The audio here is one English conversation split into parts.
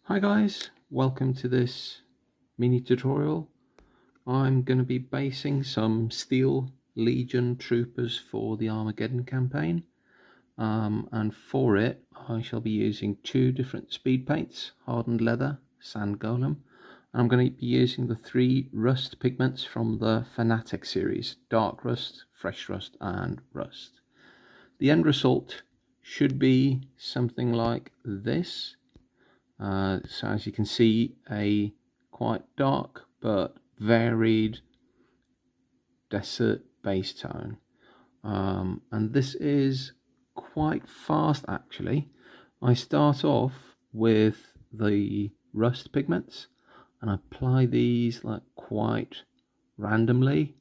Hi guys, welcome to this mini tutorial. I'm going to be basing some Steel Legion troopers for the Armageddon campaign, and for it I shall be using two different speed paints, Hardened Leather, Sand Golem, and I'm going to be using the three rust pigments from the Fanatic series, Dark Rust, Fresh Rust and Rust. The end result should be something like this. So as you can see, a quite dark but varied desert base tone, and this is quite fast actually. I start off with the rust pigments and I apply these like quite randomly,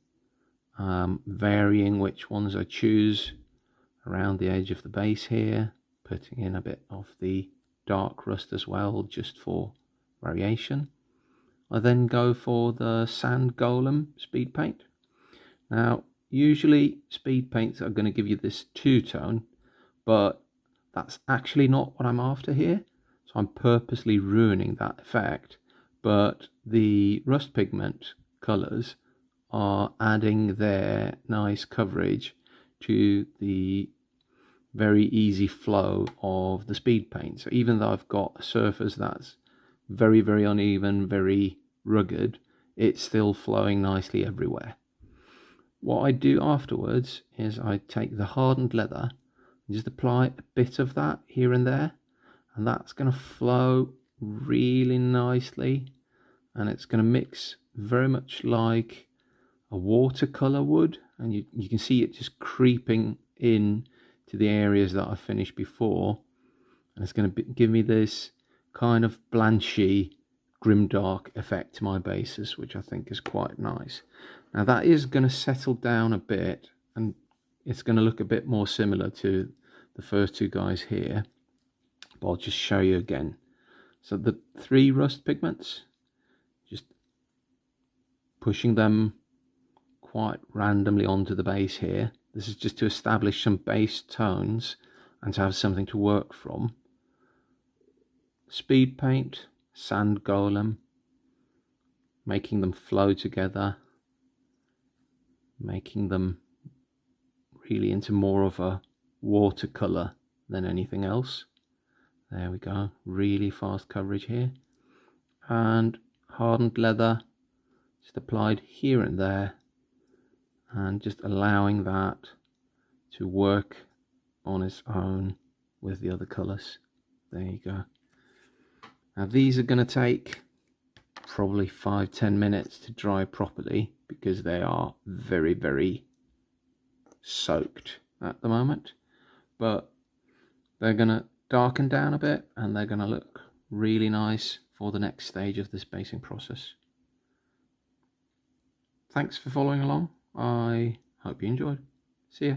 varying which ones I choose around the edge of the base here, putting in a bit of the dark rust as well, just for variation. I then go for the Sand Golem speed paint. Now, usually speed paints are going to give you this two-tone, but that's actually not what I'm after here. So I'm purposely ruining that effect, but the rust pigment colours are adding their nice coverage to the very easy flow of the speed paint. So even though I've got a surface that's very uneven, very rugged, it's still flowing nicely everywhere. What I do afterwards is I take the hardened leather and just apply a bit of that here and there, and that's going to flow really nicely, and it's going to mix very much like a watercolor would, and you can see it just creeping in to the areas that I finished before, and it's going to give me this kind of blanchy grimdark effect to my bases, which I think is quite nice. Now that is going to settle down a bit and it's going to look a bit more similar to the first two guys here, but I'll just show you again. So the three rust pigments, just pushing them quite randomly onto the base here. This is just to establish some base tones and to have something to work from. Speed paint, Sand Golem, making them flow together, making them really into more of a watercolor than anything else. There we go, really fast coverage here. And hardened leather, just applied here and there, and just allowing that to work on its own with the other colours. There you go. Now these are going to take probably 5-10 minutes to dry properly because they are very soaked at the moment, but they're going to darken down a bit and they're going to look really nice for the next stage of this basing process. Thanks for following along. I hope you enjoyed. See ya.